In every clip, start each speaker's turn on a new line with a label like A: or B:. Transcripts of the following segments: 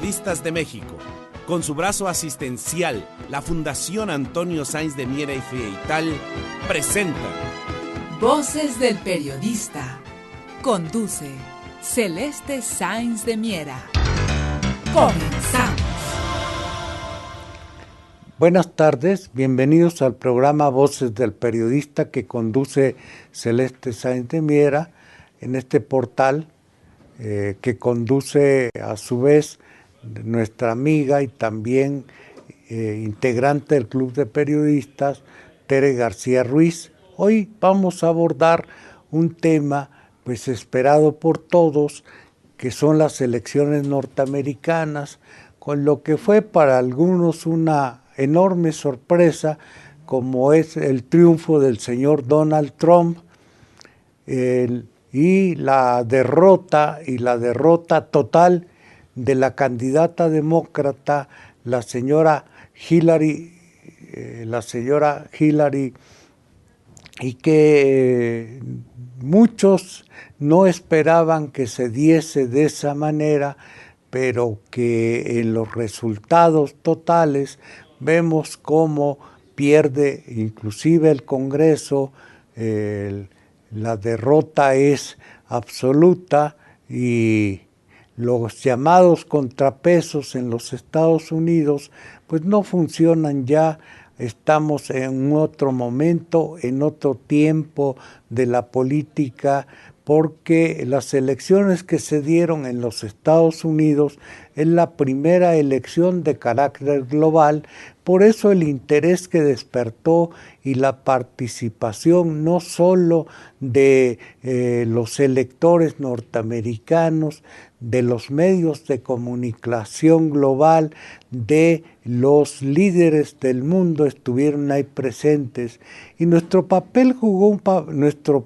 A: Periodistas de México. Con su brazo asistencial, la Fundación Antonio Sáenz de Miera y Feital presenta
B: Voces del Periodista. Conduce Celeste Sáenz de Miera. Comenzamos.
C: Buenas tardes, bienvenidos al programa Voces del Periodista que conduce Celeste Sáenz de Miera en este portal que conduce a su vez nuestra amiga y también integrante del Club de Periodistas, Tere García Ruiz. Hoy vamos a abordar un tema pues esperado por todos, que son las elecciones norteamericanas, con lo que fue para algunos una enorme sorpresa, como es el triunfo del señor Donald Trump, y la derrota total de la candidata demócrata, la señora Hillary, y que muchos no esperaban que se diese de esa manera, pero que en los resultados totales vemos cómo pierde inclusive el Congreso. La derrota es absoluta y los llamados contrapesos en los Estados Unidos pues no funcionan ya. Estamos en otro momento, en otro tiempo de la política, porque las elecciones que se dieron en los Estados Unidos es la primera elección de carácter global. Por eso el interés que despertó y la participación no solo de los electores norteamericanos, de los medios de comunicación global, de los líderes del mundo estuvieron ahí presentes. Y nuestro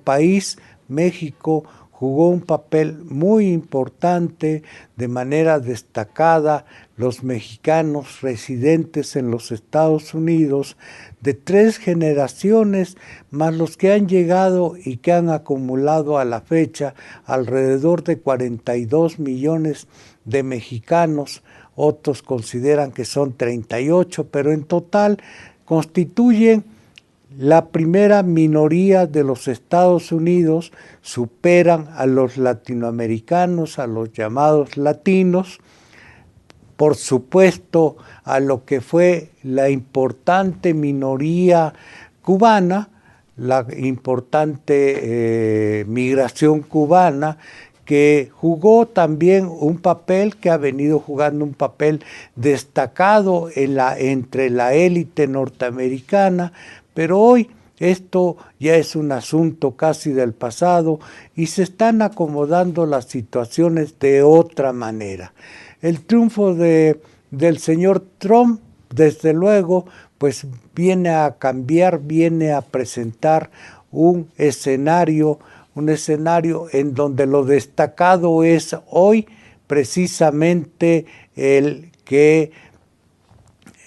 C: país, México, jugó un papel muy importante, de manera destacada. Los mexicanos residentes en los Estados Unidos, de 3 generaciones, más los que han llegado y que han acumulado a la fecha alrededor de 42 millones de mexicanos. Otros consideran que son 38, pero en total constituyen la primera minoría de los Estados Unidos, superan a los latinoamericanos, a los llamados latinos, por supuesto a lo que fue la importante minoría cubana, la importante migración cubana, que jugó también un papel, que ha venido jugando un papel destacado entre la élite norteamericana, pero hoy esto ya es un asunto casi del pasado y se están acomodando las situaciones de otra manera. El triunfo del señor Trump, desde luego, pues viene a cambiar, viene a presentar un escenario en donde lo destacado es hoy precisamente el que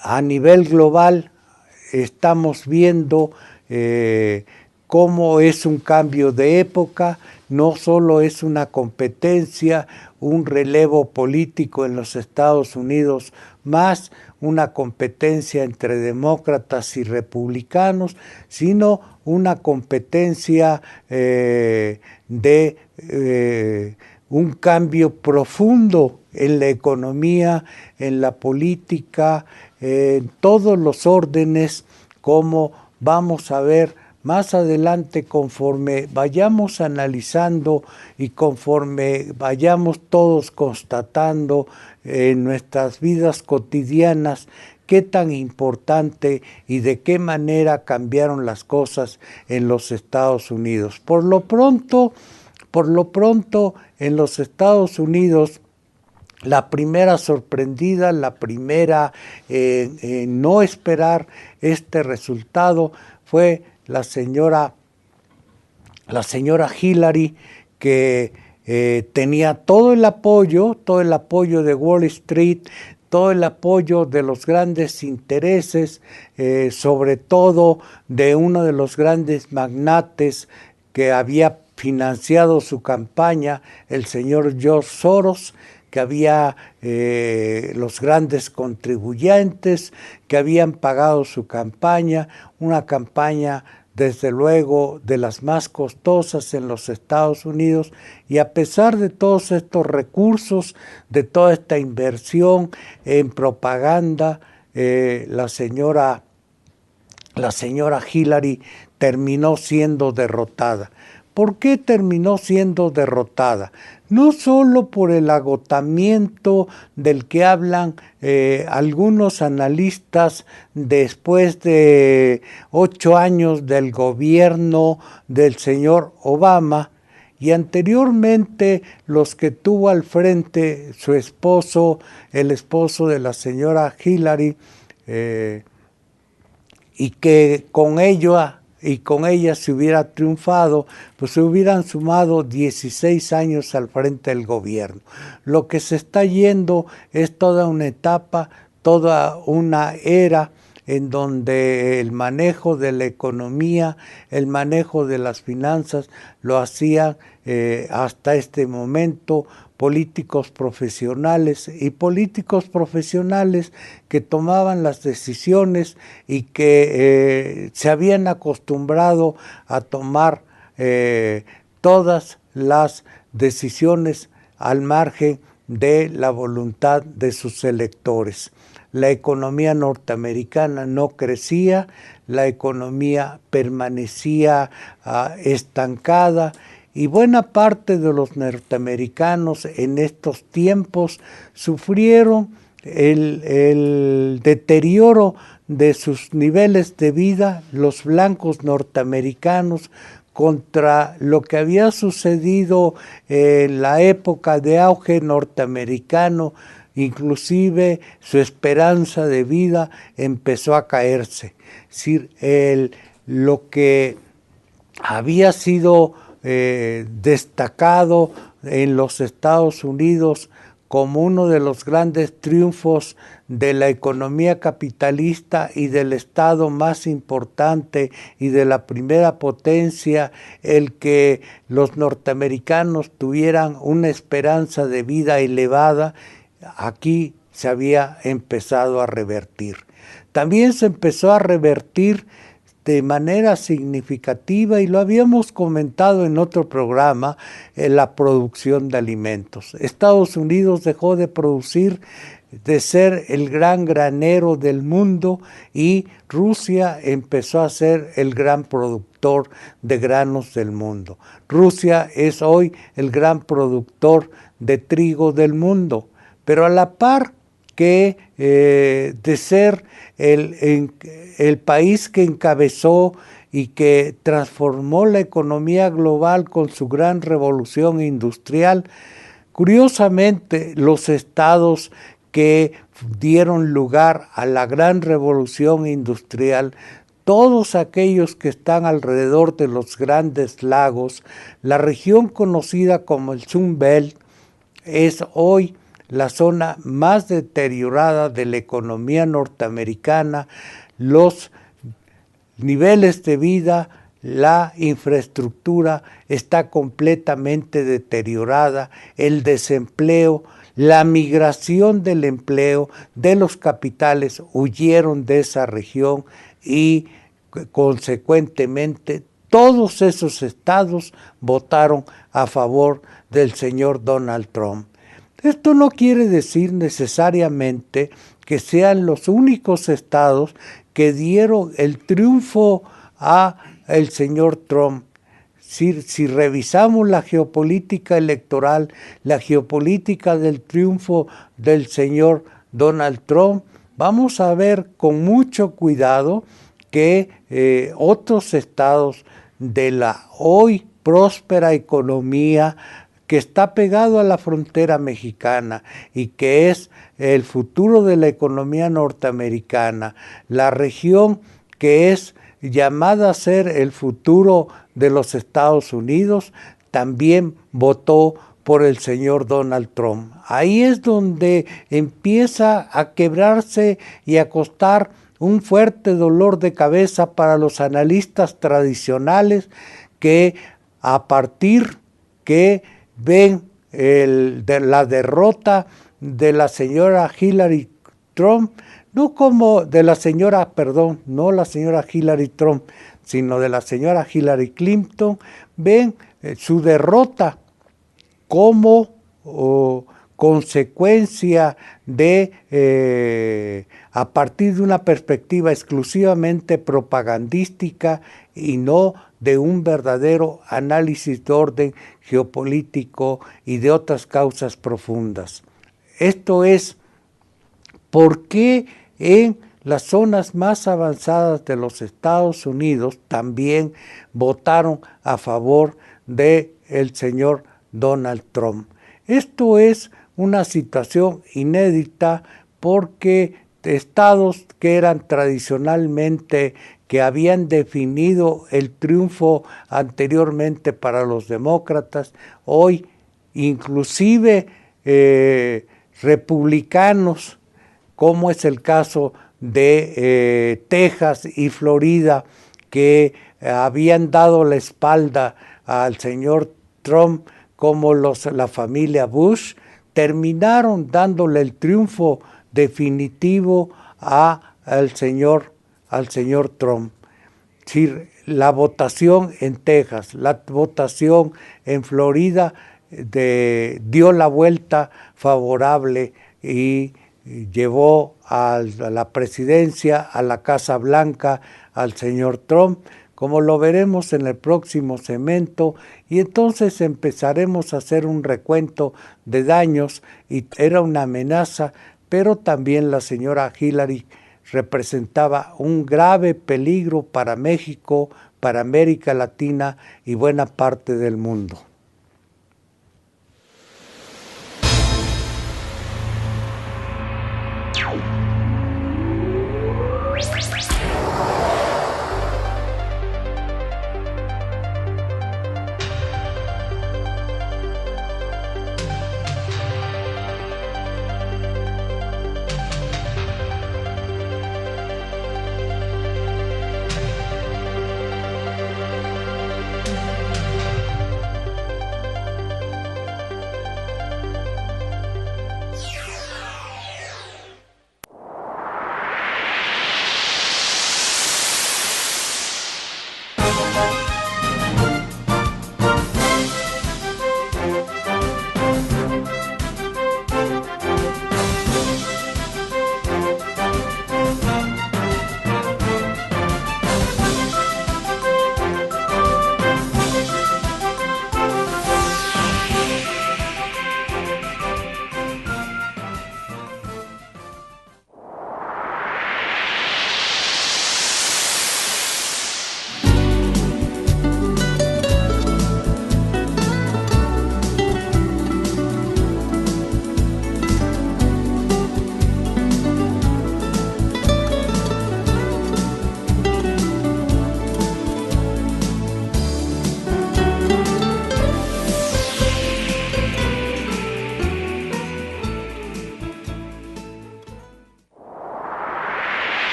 C: a nivel global estamos viendo cómo es un cambio de época. No solo es una competencia, un relevo político en los Estados Unidos, más una competencia entre demócratas y republicanos, sino una competencia de un cambio profundo en la economía, en la política, en todos los órdenes, como vamos a ver más adelante conforme vayamos analizando y conforme vayamos todos constatando en nuestras vidas cotidianas qué tan importante y de qué manera cambiaron las cosas en los Estados Unidos. Por lo pronto, en los Estados Unidos, la primera sorprendida, la primera en no esperar este resultado fue la señora Hillary, que tenía todo el apoyo de Wall Street, todo el apoyo de los grandes intereses, sobre todo de uno de los grandes magnates que había financiado su campaña, el señor George Soros, que había los grandes contribuyentes que habían pagado su campaña, una campaña desde luego de las más costosas en los Estados Unidos, y a pesar de todos estos recursos, de toda esta inversión en propaganda, la señora Hillary terminó siendo derrotada. ¿Por qué terminó siendo derrotada? No solo por el agotamiento del que hablan algunos analistas después de 8 años del gobierno del señor Obama, y anteriormente los que tuvo al frente su esposo, el esposo de la señora Hillary, y que con ella se hubiera triunfado, pues se hubieran sumado 16 años al frente del gobierno. Lo que se está yendo es toda una etapa, toda una era en donde el manejo de la economía, el manejo de las finanzas, lo hacían hasta este momento políticos profesionales que tomaban las decisiones y que se habían acostumbrado a tomar todas las decisiones al margen de la voluntad de sus electores. La economía norteamericana no crecía, la economía permanecía estancada, y buena parte de los norteamericanos en estos tiempos sufrieron el deterioro de sus niveles de vida, los blancos norteamericanos, contra lo que había sucedido en la época de auge norteamericano. Inclusive su esperanza de vida empezó a caerse. Es decir, lo que había sido destacado en los Estados Unidos como uno de los grandes triunfos de la economía capitalista y del Estado más importante y de la primera potencia, el que los norteamericanos tuvieran una esperanza de vida elevada, aquí se había empezado a revertir. También se empezó a revertir de manera significativa, y lo habíamos comentado en otro programa, la producción de alimentos. Estados Unidos dejó de producir, de ser el gran granero del mundo, y Rusia empezó a ser el gran productor de granos del mundo. Rusia es hoy el gran productor de trigo del mundo, pero a la par que de ser el país que encabezó y que transformó la economía global con su gran revolución industrial, curiosamente los estados que dieron lugar a la gran revolución industrial, todos aquellos que están alrededor de los grandes lagos, la región conocida como el Sun Belt, es hoy la zona más deteriorada de la economía norteamericana. Los niveles de vida, la infraestructura está completamente deteriorada, el desempleo, la migración del empleo, de los capitales huyeron de esa región, y consecuentemente todos esos estados votaron a favor del señor Donald Trump. Esto no quiere decir necesariamente que sean los únicos estados que dieron el triunfo a el señor Trump. Si revisamos la geopolítica electoral, la geopolítica del triunfo del señor Donald Trump, vamos a ver con mucho cuidado que otros estados de la hoy próspera economía que está pegado a la frontera mexicana y que es el futuro de la economía norteamericana, la región que es llamada a ser el futuro de los Estados Unidos, también votó por el señor Donald Trump. Ahí es donde empieza a quebrarse y a costar un fuerte dolor de cabeza para los analistas tradicionales, que a partir que ven de la derrota de la señora Hillary Trump, no como de la señora, perdón, no la señora Hillary Trump, sino de la señora Hillary Clinton, ven su derrota como consecuencia de, a partir de una perspectiva exclusivamente propagandística y no de un verdadero análisis de orden geopolítico y de otras causas profundas. Esto es, ¿por qué en las zonas más avanzadas de los Estados Unidos también votaron a favor del señor Donald Trump? Esto es una situación inédita porque estados que eran tradicionalmente, que habían definido el triunfo anteriormente para los demócratas, hoy inclusive republicanos, como es el caso de Texas y Florida, que habían dado la espalda al señor Trump, como la familia Bush, terminaron dándole el triunfo definitivo al señor Trump. Es decir, la votación en Texas, la votación en Florida dio la vuelta favorable y llevó a la presidencia, a la Casa Blanca, al señor Trump, como lo veremos en el próximo segmento, y entonces empezaremos a hacer un recuento de daños, y era una amenaza, pero también la señora Hillary representaba un grave peligro para México, para América Latina y buena parte del mundo.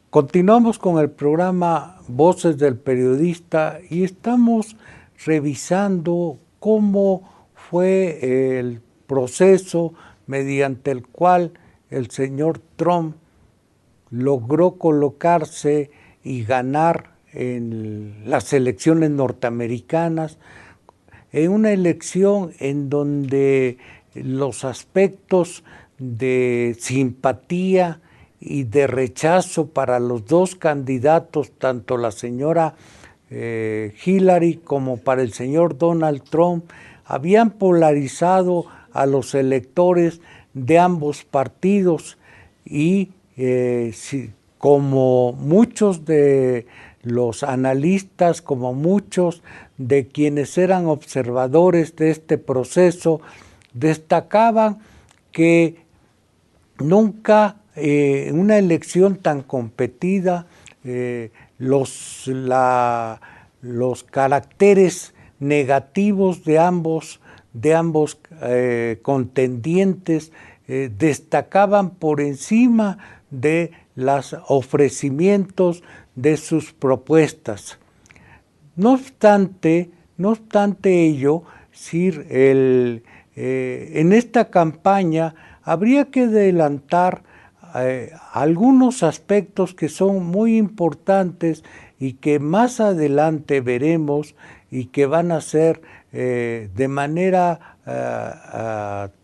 C: Continuamos con el programa Voces del Periodista y estamos revisando cómo fue el proceso mediante el cual el señor Trump logró colocarse y ganar en las elecciones norteamericanas, en una elección en donde los aspectos de simpatía y de rechazo para los dos candidatos, tanto la señora Hillary como para el señor Donald Trump, habían polarizado a los electores de ambos partidos y como muchos de los analistas, como muchos de quienes eran observadores de este proceso, destacaban que nunca en una elección tan competida los caracteres negativos de ambos contendientes destacaban por encima de los ofrecimientos de sus propuestas. No obstante ello, en esta campaña habría que adelantar algunos aspectos que son muy importantes y que más adelante veremos y que van a ser de manera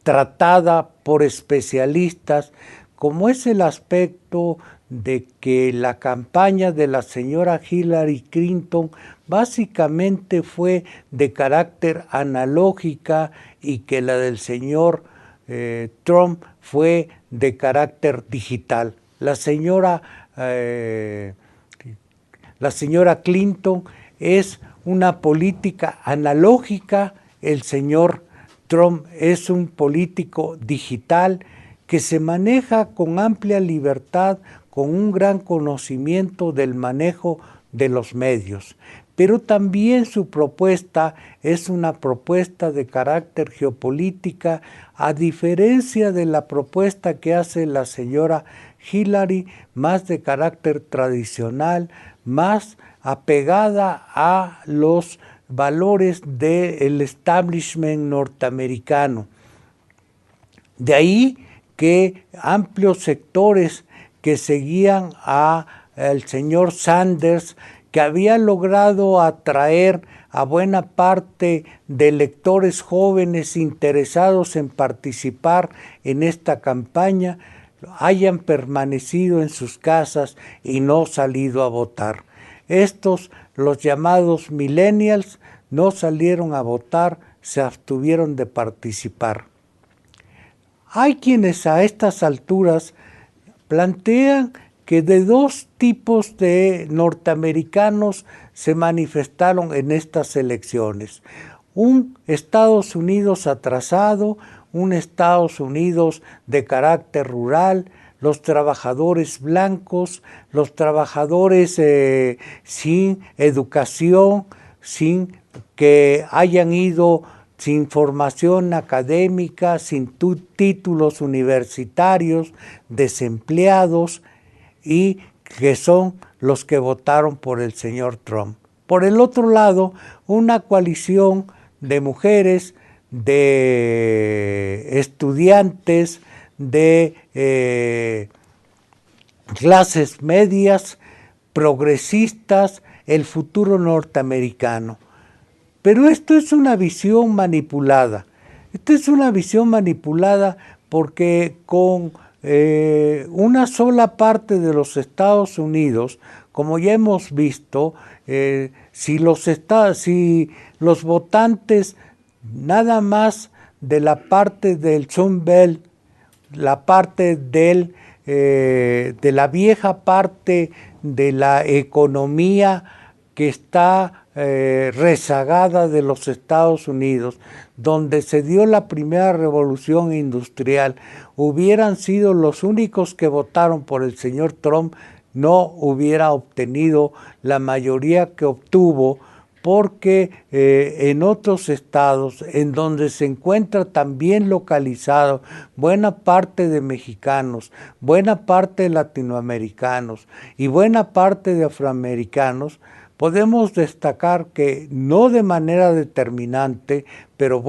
C: tratada por especialistas, como es el aspecto de que la campaña de la señora Hillary Clinton básicamente fue de carácter analógica y que la del señor Trump fue de carácter digital. La señora Clinton es una política analógica, el señor Trump es un político digital que se maneja con amplia libertad, con un gran conocimiento del manejo de los medios. Pero también su propuesta es una propuesta de carácter geopolítica, a diferencia de la propuesta que hace la señora Hillary, más de carácter tradicional, más apegada a los valores del establishment norteamericano. De ahí que amplios sectores que seguían al señor Sanders, que había logrado atraer a buena parte de electores jóvenes interesados en participar en esta campaña, hayan permanecido en sus casas y no salido a votar. Estos, los llamados millennials, no salieron a votar, se abstuvieron de participar. Hay quienes a estas alturas plantean que de dos tipos de norteamericanos se manifestaron en estas elecciones. Un Estados Unidos atrasado, un Estados Unidos de carácter rural, los trabajadores blancos, los trabajadores sin educación, sin que hayan ido sin formación académica, sin títulos universitarios, desempleados, y que son los que votaron por el señor Trump. Por el otro lado, una coalición de mujeres, de estudiantes, de clases medias, progresistas, el futuro norteamericano. Pero esto es una visión manipulada. Esta es una visión manipulada porque con una sola parte de los Estados Unidos, como ya hemos visto, si los votantes nada más de la parte del Sun Belt, la parte de la vieja parte de la economía que está rezagada de los Estados Unidos, donde se dio la primera revolución industrial, hubieran sido los únicos que votaron por el señor Trump, no hubiera obtenido la mayoría que obtuvo, porque en otros estados en donde se encuentra también localizado buena parte de mexicanos, buena parte de latinoamericanos y buena parte de afroamericanos, podemos destacar que no de manera determinante, pero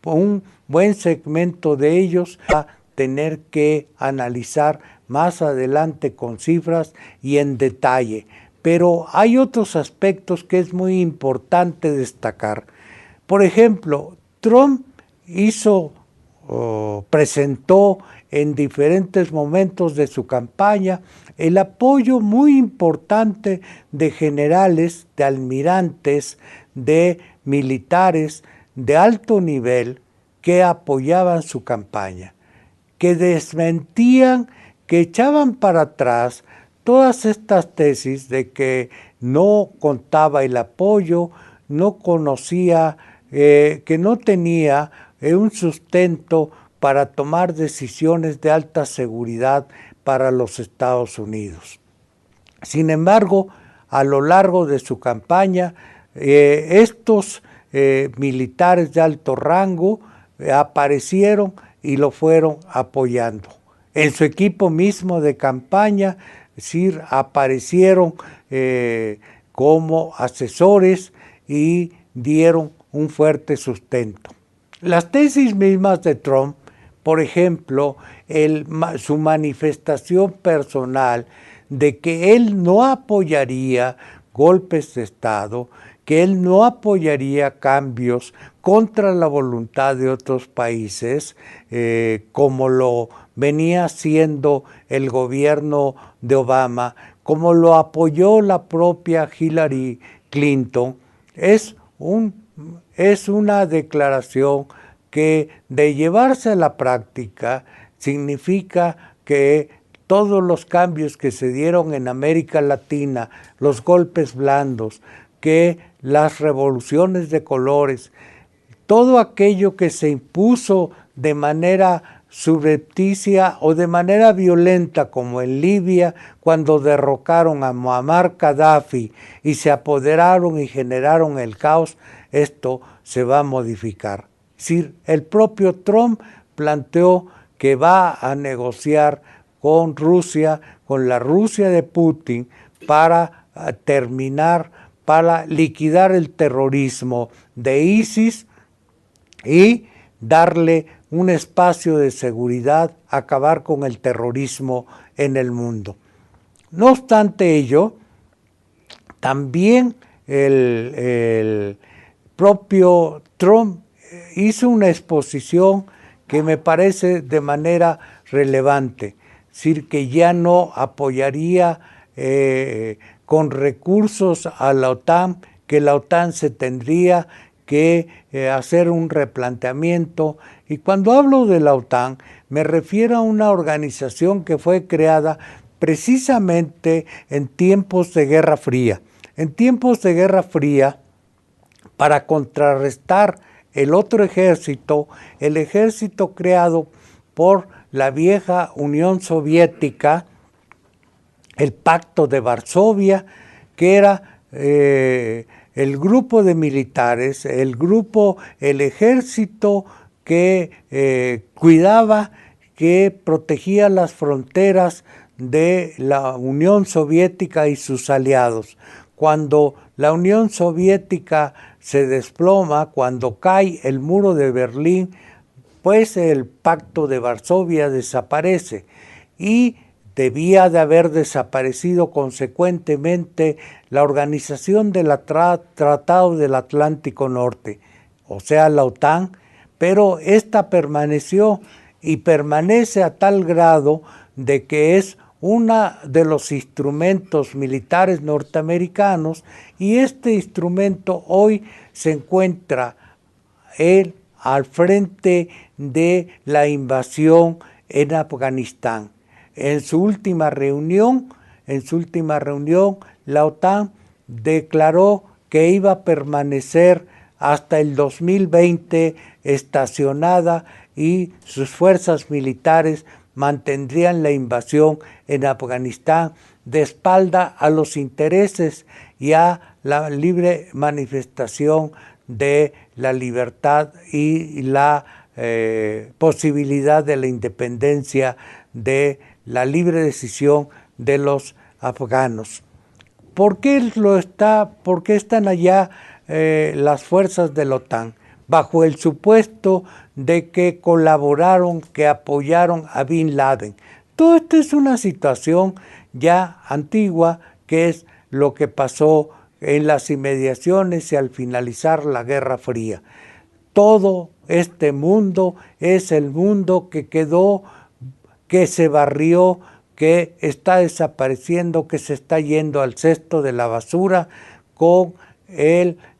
C: un buen segmento de ellos va a tener que analizar más adelante con cifras y en detalle. pero hay otros aspectos que es muy importante destacar. Por ejemplo, Trump presentó en diferentes momentos de su campaña el apoyo muy importante de generales, de almirantes, de militares de alto nivel que apoyaban su campaña, que desmentían, que echaban para atrás todas estas tesis de que no contaba el apoyo, no conocía, que no tenía un sustento para tomar decisiones de alta seguridad para los Estados Unidos. Sin embargo, a lo largo de su campaña, estos militares de alto rango aparecieron y lo fueron apoyando. En su equipo mismo de campaña, aparecieron como asesores y dieron un fuerte sustento. Las tesis mismas de Trump, por ejemplo, su manifestación personal de que él no apoyaría golpes de Estado, que él no apoyaría cambios contra la voluntad de otros países, como lo venía haciendo el gobierno de Obama, como lo apoyó la propia Hillary Clinton, es una declaración que, de llevarse a la práctica, significa que todos los cambios que se dieron en América Latina, los golpes blandos, que las revoluciones de colores, todo aquello que se impuso de manera subrepticia o de manera violenta, como en Libia, cuando derrocaron a Muammar Gaddafi y se apoderaron y generaron el caos, esto se va a modificar. Es decir, el propio Trump planteó que va a negociar con Rusia, con la Rusia de Putin, para para liquidar el terrorismo de ISIS y darle un espacio de seguridad, acabar con el terrorismo en el mundo. No obstante ello, también el propio Trump hizo una exposición que me parece de manera relevante, es decir, que ya no apoyaría con recursos a la OTAN, que la OTAN se tendría que hacer un replanteamiento. Y cuando hablo de la OTAN, me refiero a una organización que fue creada precisamente en tiempos de Guerra Fría. En tiempos de Guerra Fría, para contrarrestar el otro ejército, el ejército creado por la vieja Unión Soviética, el Pacto de Varsovia, que era el grupo de militares, el ejército que cuidaba, que protegía las fronteras de la Unión Soviética y sus aliados. Cuando la Unión Soviética se desploma, cuando cae el muro de Berlín, pues el Pacto de Varsovia desaparece y debía de haber desaparecido consecuentemente la organización del Tratado del Atlántico Norte, o sea, la OTAN, pero esta permaneció y permanece a tal grado de que es uno de los instrumentos militares norteamericanos, y este instrumento hoy se encuentra al frente de la invasión en Afganistán. En su última reunión, la OTAN declaró que iba a permanecer hasta el 2020 estacionada y sus fuerzas militares mantendrían la invasión en Afganistán de espalda a los intereses y a la libre manifestación de la libertad y la posibilidad de la independencia, de la libre decisión de los afganos. ¿Por qué están allá las fuerzas de la OTAN? Bajo el supuesto de que colaboraron, que apoyaron a Bin Laden. Todo esto es una situación ya antigua, que es lo que pasó en las inmediaciones y al finalizar la Guerra Fría. Todo este mundo es el mundo que quedó, que se barrió, que está desapareciendo, que se está yendo al cesto de la basura con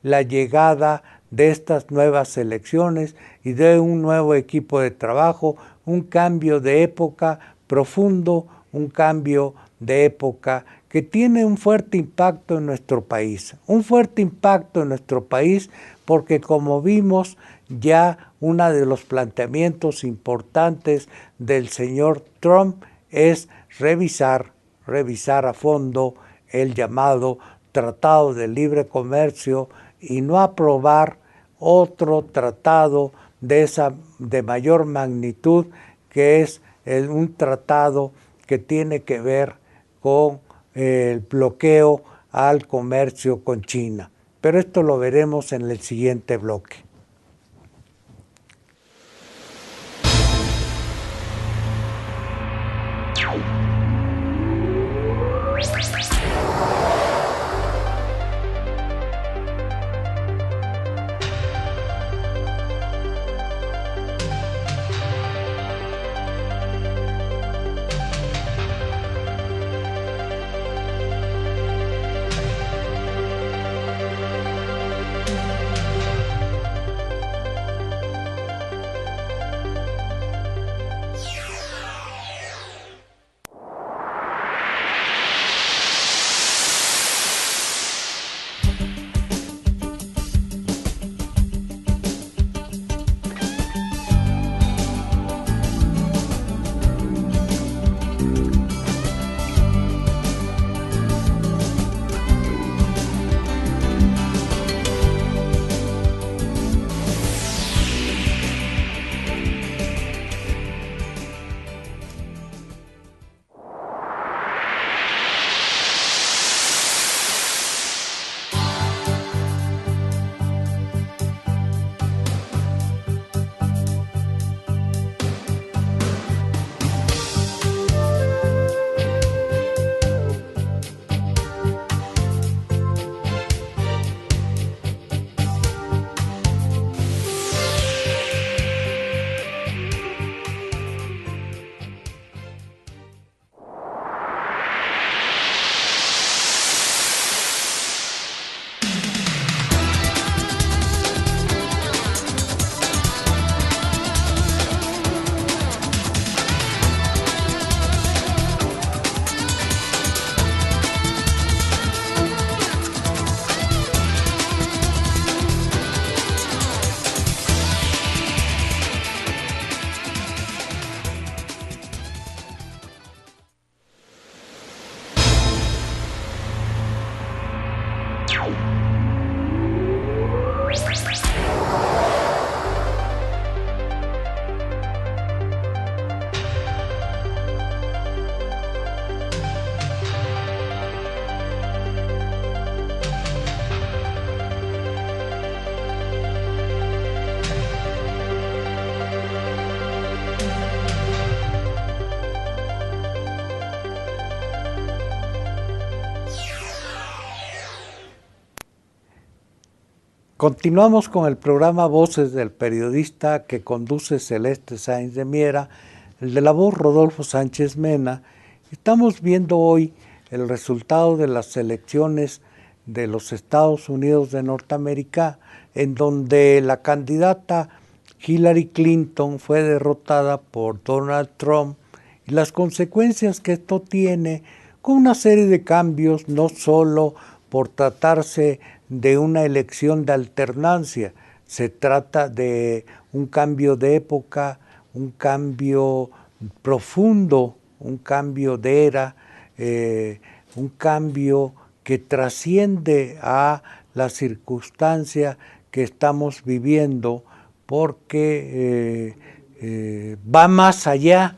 C: la llegada de estas nuevas elecciones y de un nuevo equipo de trabajo, un cambio de época profundo, un cambio de época que tiene un fuerte impacto en nuestro país. Un fuerte impacto en nuestro país porque, como vimos, ya uno de los planteamientos importantes del señor Trump es revisar a fondo el llamado Tratado de Libre Comercio y no aprobar otro tratado de mayor magnitud, que es un tratado que tiene que ver con el bloqueo al comercio con China. Pero esto lo veremos en el siguiente bloque. Continuamos con el programa Voces del Periodista que conduce Celeste Sáenz de Miera, el de la voz Rodolfo Sánchez Mena. Estamos viendo hoy el resultado de las elecciones de los Estados Unidos de Norteamérica, en donde la candidata Hillary Clinton fue derrotada por Donald Trump y las consecuencias que esto tiene con una serie de cambios, no solo por tratarse de una elección de alternancia, se trata de un cambio de época, un cambio profundo, un cambio de era, un cambio que trasciende a la circunstancia que estamos viviendo, porque va más allá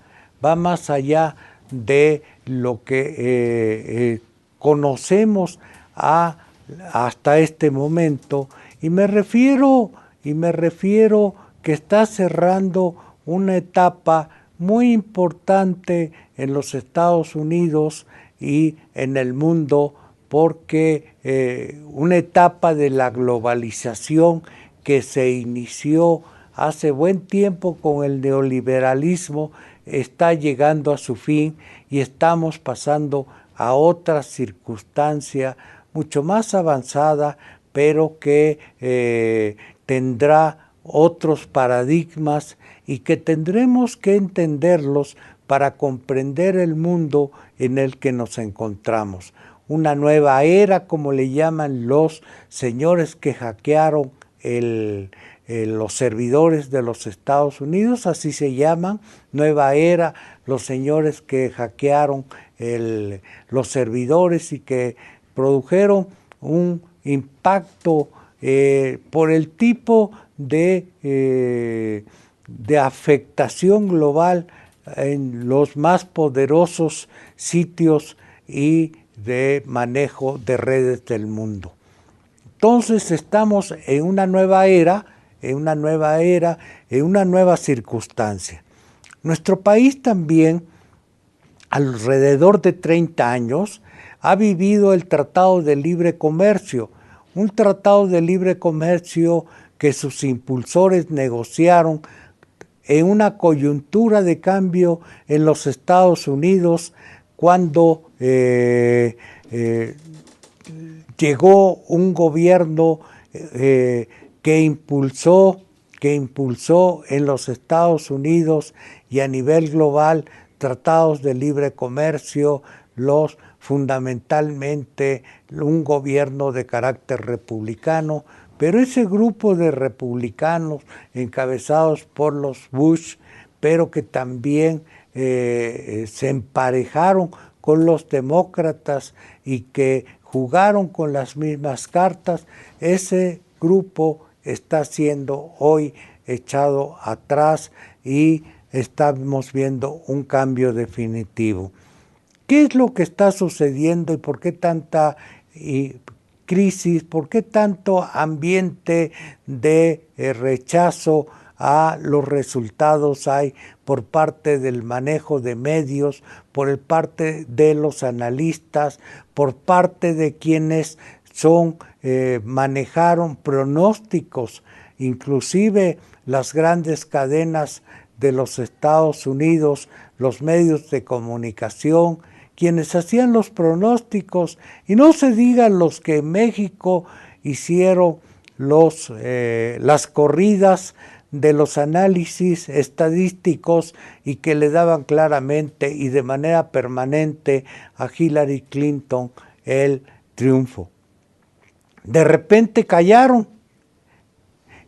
C: de lo que conocemos hasta este momento, y me refiero que está cerrando una etapa muy importante en los Estados Unidos y en el mundo, porque una etapa de la globalización que se inició hace buen tiempo con el neoliberalismo está llegando a su fin y estamos pasando a otra circunstancia mucho más avanzada, pero que tendrá otros paradigmas y que tendremos que entenderlos para comprender el mundo en el que nos encontramos. Una nueva era, como le llaman los señores que hackearon los servidores de los Estados Unidos, así se llaman, nueva era, los señores que hackearon los servidores y que produjeron un impacto por el tipo de afectación global en los más poderosos sitios y de manejo de redes del mundo. Entonces estamos en una nueva era, en una nueva circunstancia. Nuestro país también, alrededor de 30 años, ha vivido el Tratado de Libre Comercio, un tratado de libre comercio que sus impulsores negociaron en una coyuntura de cambio en los Estados Unidos cuando llegó un gobierno que impulsó en los Estados Unidos y a nivel global tratados de libre comercio, fundamentalmente un gobierno de carácter republicano, pero ese grupo de republicanos encabezados por los Bush, pero que también se emparejaron con los demócratas y que jugaron con las mismas cartas, ese grupo está siendo hoy echado atrás y estamos viendo un cambio definitivo. ¿Qué es lo que está sucediendo y por qué tanta crisis, por qué tanto ambiente de rechazo a los resultados hay por parte del manejo de medios, por parte de los analistas, por parte de quienes manejaron pronósticos, inclusive las grandes cadenas de los Estados Unidos, los medios de comunicación, quienes hacían los pronósticos, y no se digan los que en México hicieron las corridas de los análisis estadísticos y que le daban claramente y de manera permanente a Hillary Clinton el triunfo. De repente callaron,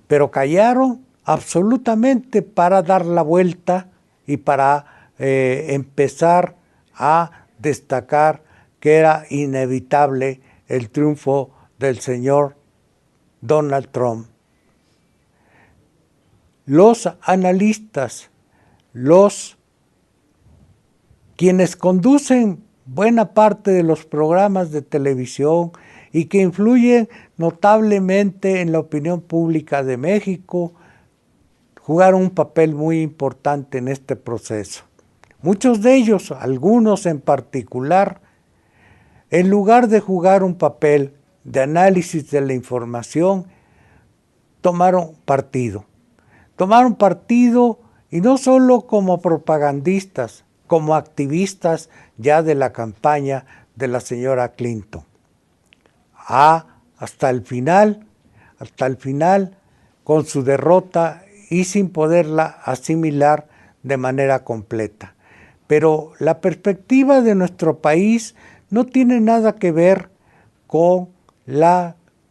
C: pero callaron absolutamente para dar la vuelta y para empezar a destacar que era inevitable el triunfo del señor Donald Trump. Los analistas, quienes conducen buena parte de los programas de televisión y que influyen notablemente en la opinión pública de México, jugaron un papel muy importante en este proceso. Muchos de ellos, algunos en particular, en lugar de jugar un papel de análisis de la información, tomaron partido. Tomaron partido y no solo como propagandistas, como activistas ya de la campaña de la señora Clinton. Hasta el final, con su derrota y sin poderla asimilar de manera completa. Pero la perspectiva de nuestro país no tiene nada que ver con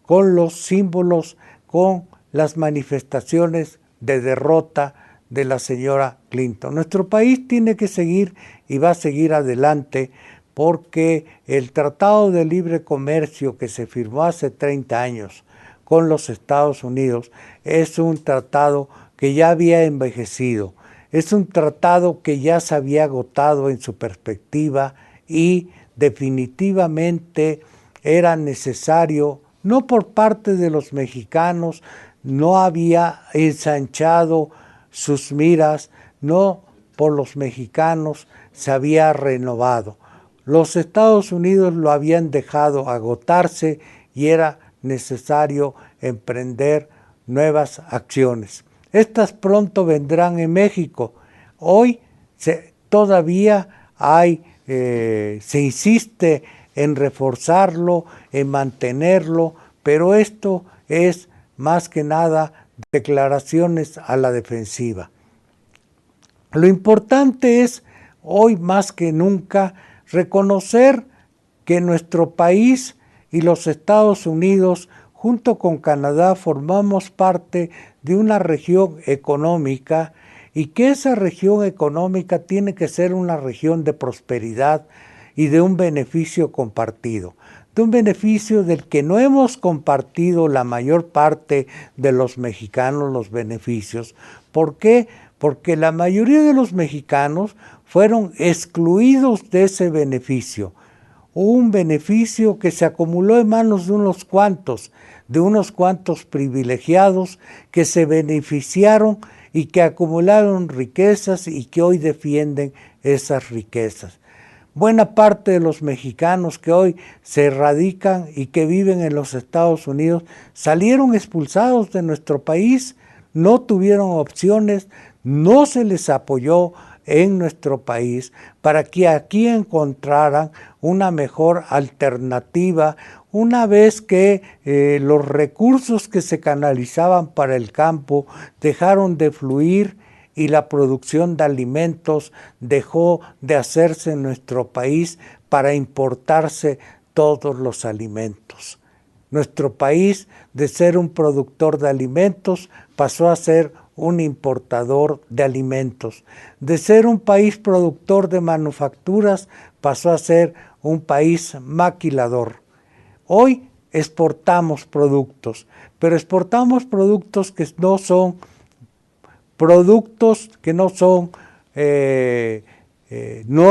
C: los símbolos, con las manifestaciones de derrota de la señora Clinton. Nuestro país tiene que seguir y va a seguir adelante porque el Tratado de Libre Comercio que se firmó hace 30 años con los Estados Unidos es un tratado que ya había envejecido, es un tratado que ya se había agotado en su perspectiva y definitivamente era necesario, no por parte de los mexicanos, no había ensanchado sus miras, no por los mexicanos se había renovado. Los Estados Unidos lo habían dejado agotarse y era necesario emprender nuevas acciones. Estas pronto vendrán en México. Hoy todavía se insiste en reforzarlo, en mantenerlo, pero esto es más que nada declaraciones a la defensiva. Lo importante es, hoy más que nunca, reconocer que nuestro país y los Estados Unidos, junto con Canadá, formamos parte de una región económica y que esa región económica tiene que ser una región de prosperidad y de un beneficio compartido, de un beneficio del que no hemos compartido la mayor parte de los mexicanos los beneficios. ¿Por qué? Porque la mayoría de los mexicanos fueron excluidos de ese beneficio. Un beneficio que se acumuló en manos de unos cuantos privilegiados que se beneficiaron y que acumularon riquezas y que hoy defienden esas riquezas. Buena parte de los mexicanos que hoy se radican y que viven en los Estados Unidos salieron expulsados de nuestro país, no tuvieron opciones, no se les apoyó en nuestro país para que aquí encontraran una mejor alternativa, una vez que los recursos que se canalizaban para el campo dejaron de fluir y la producción de alimentos dejó de hacerse en nuestro país para importarse todos los alimentos. Nuestro país, de ser un productor de alimentos, pasó a ser un importador de alimentos. De ser un país productor de manufacturas, pasó a ser un país maquilador. Hoy exportamos productos, pero exportamos productos que no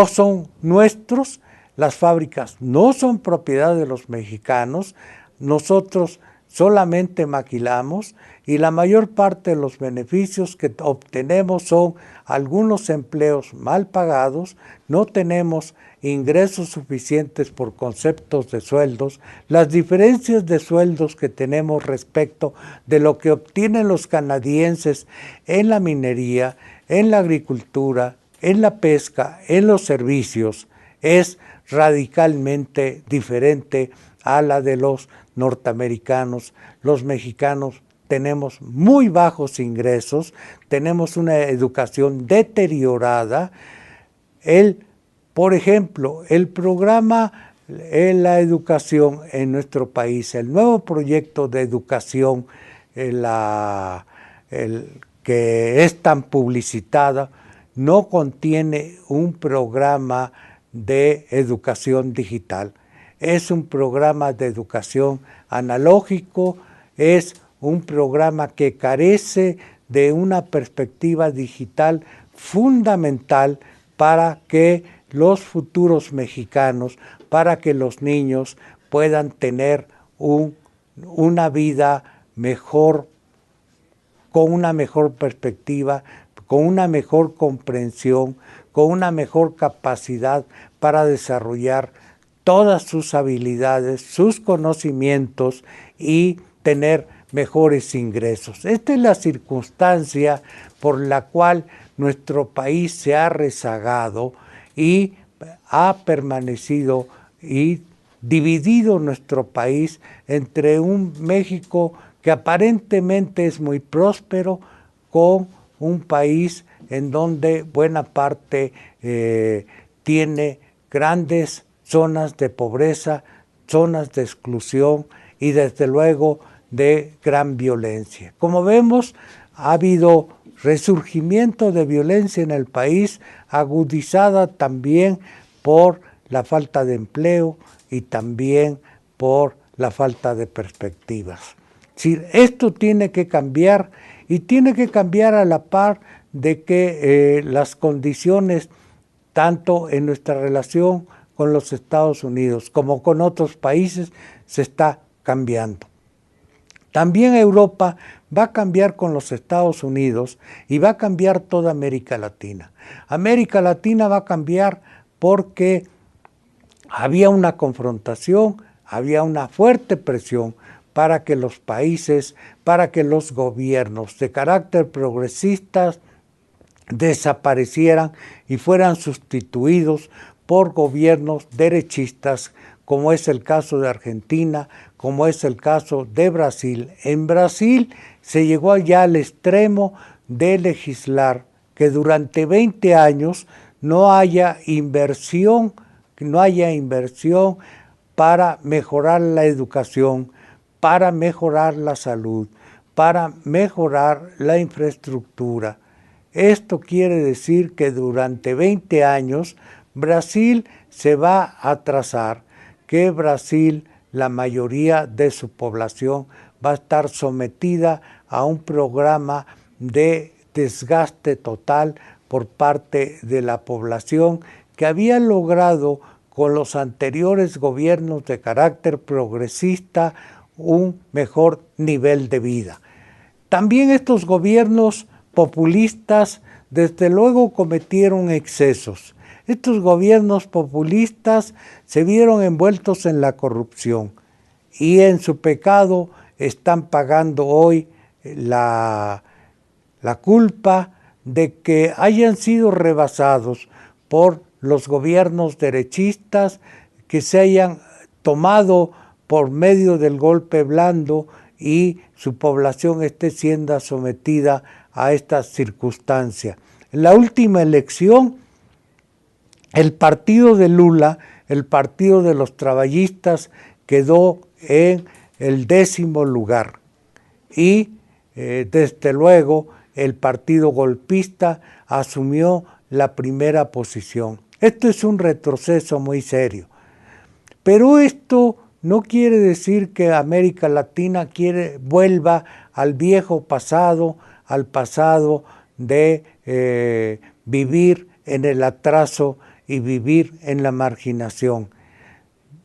C: son nuestros. Las fábricas no son propiedad de los mexicanos. Nosotros solamente maquilamos y la mayor parte de los beneficios que obtenemos son algunos empleos mal pagados, no tenemos ingresos suficientes por conceptos de sueldos, las diferencias de sueldos que tenemos respecto de lo que obtienen los canadienses en la minería, en la agricultura, en la pesca, en los servicios, es radicalmente diferente a la de los norteamericanos. Los mexicanos tenemos muy bajos ingresos, tenemos una educación deteriorada. Por ejemplo, el programa en la educación en nuestro país, el nuevo proyecto de educación, que es tan publicitada, no contiene un programa de educación digital. Es un programa de educación analógico, es un programa que carece de una perspectiva digital fundamental para que los futuros mexicanos, para que los niños puedan tener una vida mejor, con una mejor perspectiva, con una mejor comprensión, con una mejor capacidad para desarrollar todas sus habilidades, sus conocimientos y tener mejores ingresos. Esta es la circunstancia por la cual nuestro país se ha rezagado y ha permanecido y dividido nuestro país entre un México que aparentemente es muy próspero con un país en donde buena parte tiene grandes zonas de pobreza, zonas de exclusión y desde luego de gran violencia. Como vemos, ha habido resurgimiento de violencia en el país, agudizada también por la falta de empleo y también por la falta de perspectivas. Es decir, esto tiene que cambiar y tiene que cambiar a la par de que las condiciones, tanto en nuestra relación con los Estados Unidos como con otros países, se está cambiando. También Europa va a cambiar con los Estados Unidos y va a cambiar toda América Latina. América Latina va a cambiar porque había una confrontación, había una fuerte presión para que los países, para que los gobiernos de carácter progresistas desaparecieran y fueran sustituidos por gobiernos derechistas, como es el caso de Argentina, como es el caso de Brasil. En Brasil se llegó ya al extremo de legislar que durante 20 años no haya inversión para mejorar la educación, para mejorar la salud, para mejorar la infraestructura. Esto quiere decir que durante 20 años Brasil se va a atrasar, que Brasil, la mayoría de su población, va a estar sometida a un programa de desgaste total por parte de la población que había logrado con los anteriores gobiernos de carácter progresista un mejor nivel de vida. También estos gobiernos populistas desde luego cometieron excesos. Estos gobiernos populistas se vieron envueltos en la corrupción y en su pecado están pagando hoy la culpa de que hayan sido rebasados por los gobiernos derechistas que se hayan tomado por medio del golpe blando y su población esté siendo sometida a esta circunstancia. En la última elección, el partido de Lula, el partido de los traballistas, quedó en el 10º lugar y desde luego el partido golpista asumió la primera posición. Esto es un retroceso muy serio, pero esto no quiere decir que América Latina vuelva al viejo pasado, al pasado de vivir en el atraso y vivir en la marginación.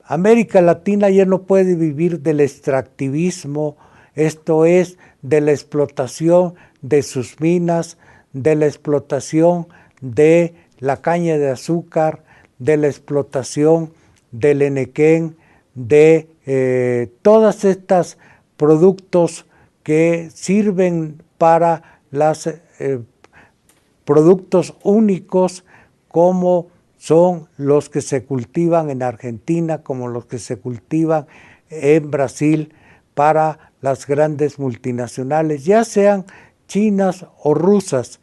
C: América Latina ya no puede vivir del extractivismo, esto es, de la explotación de sus minas, de la explotación de la caña de azúcar, de la explotación del enequén, de todas estas productos que sirven para los productos únicos como son los que se cultivan en Argentina, como los que se cultivan en Brasil para las grandes multinacionales, ya sean chinas o rusas.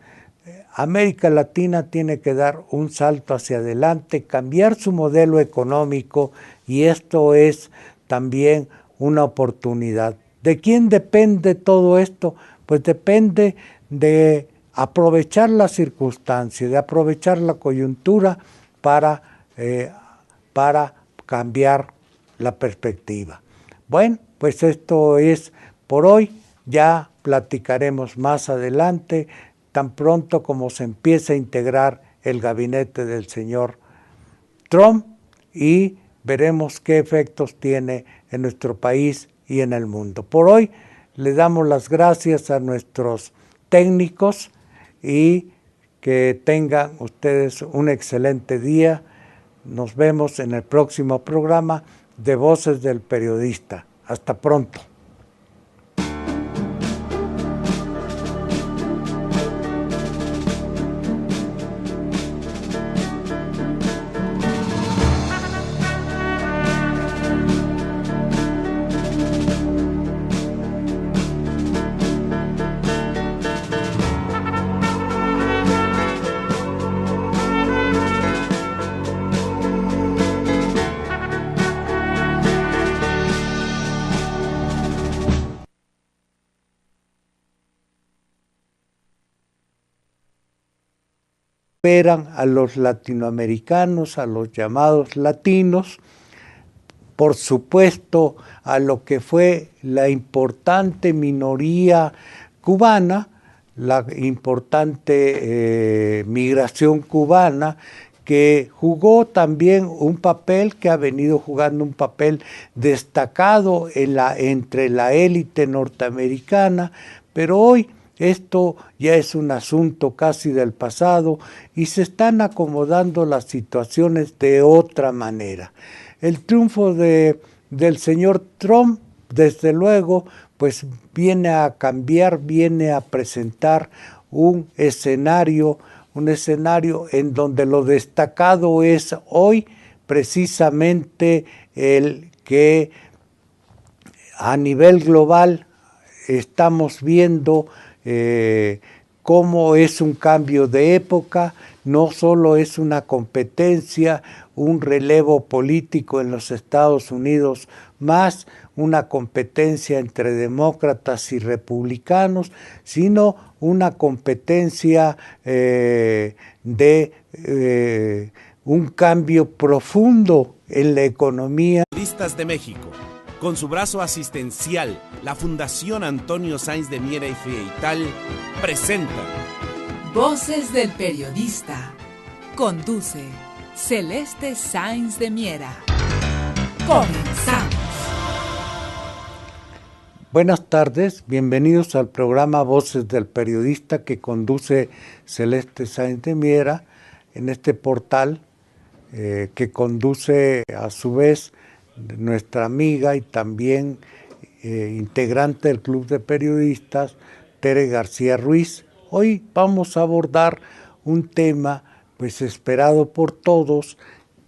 C: América Latina tiene que dar un salto hacia adelante, cambiar su modelo económico y esto es también una oportunidad. ¿De quién depende todo esto? Pues depende de aprovechar la circunstancia, de aprovechar la coyuntura para cambiar la perspectiva. Bueno, pues esto es por hoy, ya platicaremos más adelante, tan pronto como se empiece a integrar el gabinete del señor Trump y veremos qué efectos tiene en nuestro país y en el mundo. Por hoy le damos las gracias a nuestros técnicos y que tengan ustedes un excelente día. Nos vemos en el próximo programa de Voces del Periodista. Hasta pronto. Esperan a los latinoamericanos, a los llamados latinos, por supuesto a lo que fue la importante minoría cubana, la importante migración cubana, que jugó también un papel, que ha venido jugando un papel destacado entre la élite norteamericana, pero hoy Esto ya es un asunto casi del pasado y se están acomodando las situaciones de otra manera. El triunfo del señor Trump, desde luego, pues viene a cambiar, viene a presentar un escenario en donde lo destacado es hoy precisamente el que a nivel global estamos viendo cómo es un cambio de época, no solo es una competencia, un relevo político en los Estados Unidos, más una competencia entre demócratas y republicanos, sino una competencia de un cambio profundo en la economía.
A: Periodistas de México. Con su brazo asistencial, la Fundación Antonio Sáenz de Miera y Frieital presenta
B: Voces del Periodista. Conduce Celeste Sáenz de Miera. Comenzamos.
C: Buenas tardes, bienvenidos al programa Voces del Periodista que conduce Celeste Sáenz de Miera en este portal que conduce a su vez nuestra amiga y también integrante del Club de Periodistas, Tere García Ruiz. Hoy vamos a abordar un tema pues esperado por todos,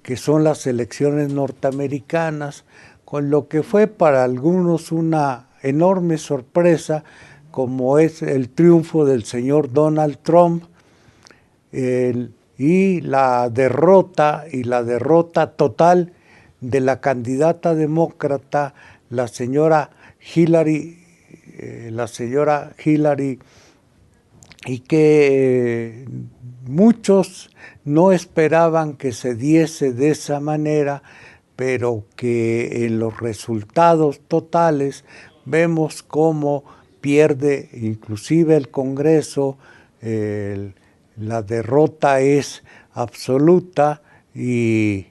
C: que son las elecciones norteamericanas, con lo que fue para algunos una enorme sorpresa, como es el triunfo del señor Donald Trump, y la derrota total de la candidata demócrata, la señora Hillary, y que muchos no esperaban que se diese de esa manera, pero que en los resultados totales vemos cómo pierde inclusive el Congreso, la derrota es absoluta y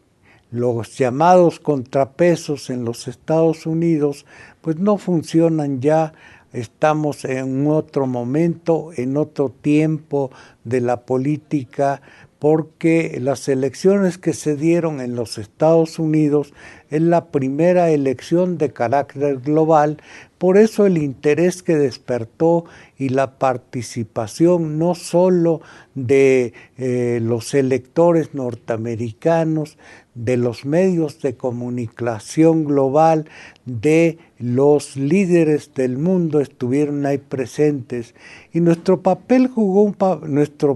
C: los llamados contrapesos en los Estados Unidos pues no funcionan ya. Estamos en otro momento, en otro tiempo de la política, porque las elecciones que se dieron en los Estados Unidos es la primera elección de carácter global, por eso el interés que despertó y la participación no solo de los electores norteamericanos, de los medios de comunicación global, de los líderes del mundo estuvieron ahí presentes y nuestro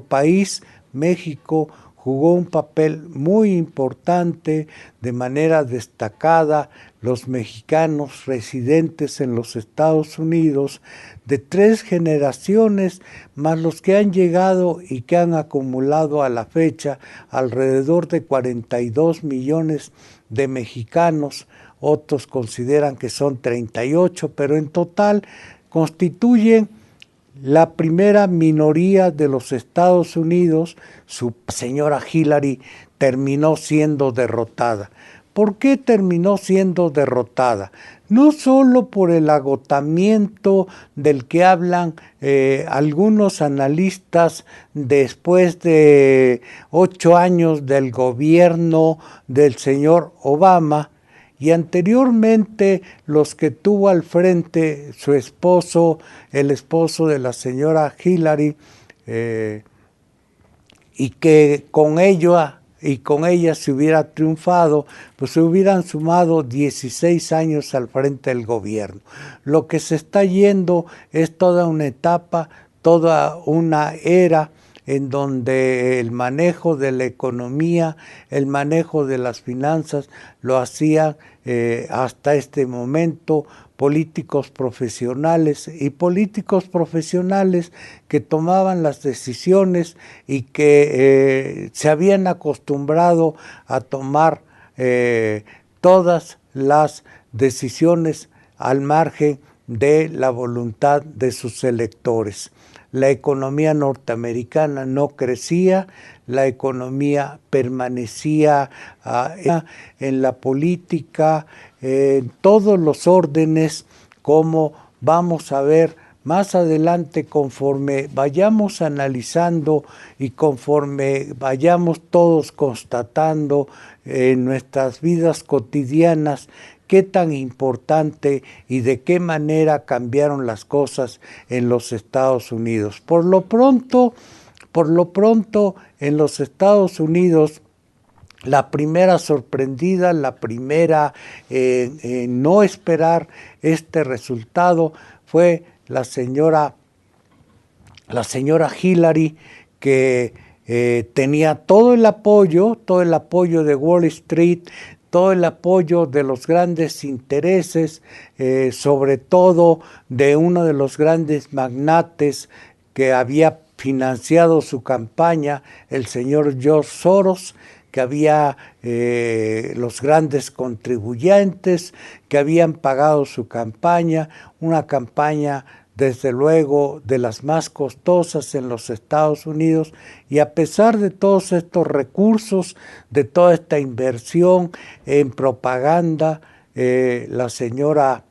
C: país, México, jugó un papel muy importante, de manera destacada. Los mexicanos residentes en los Estados Unidos, de 3 generaciones, más los que han llegado y que han acumulado a la fecha alrededor de 42 millones de mexicanos, otros consideran que son 38, pero en total constituyen la primera minoría de los Estados Unidos. Su señora Hillary terminó siendo derrotada. ¿Por qué terminó siendo derrotada? No solo por el agotamiento del que hablan algunos analistas después de 8 años del gobierno del señor Obama, y anteriormente los que tuvo al frente su esposo, el esposo de la señora Hillary, y que con ella se hubiera triunfado, pues se hubieran sumado 16 años al frente del gobierno. Lo que se está yendo es toda una etapa, toda una era en donde el manejo de la economía, el manejo de las finanzas, lo hacían hasta este momento políticos profesionales que tomaban las decisiones y que se habían acostumbrado a tomar todas las decisiones al margen de la voluntad de sus electores. La economía norteamericana no crecía, la economía permanecía en la política, en todos los órdenes, como vamos a ver más adelante, conforme vayamos analizando y conforme vayamos todos constatando en nuestras vidas cotidianas qué tan importante y de qué manera cambiaron las cosas en los Estados Unidos. Por lo pronto, en los Estados Unidos, la primera sorprendida, la primera en no esperar este resultado fue la señora Hillary, que tenía todo el apoyo de Wall Street, todo el apoyo de los grandes intereses, sobre todo de uno de los grandes magnates que había financiado su campaña, el señor George Soros, que había los grandes contribuyentes que habían pagado su campaña, una campaña desde luego de las más costosas en los Estados Unidos, y a pesar de todos estos recursos, de toda esta inversión en propaganda, la señora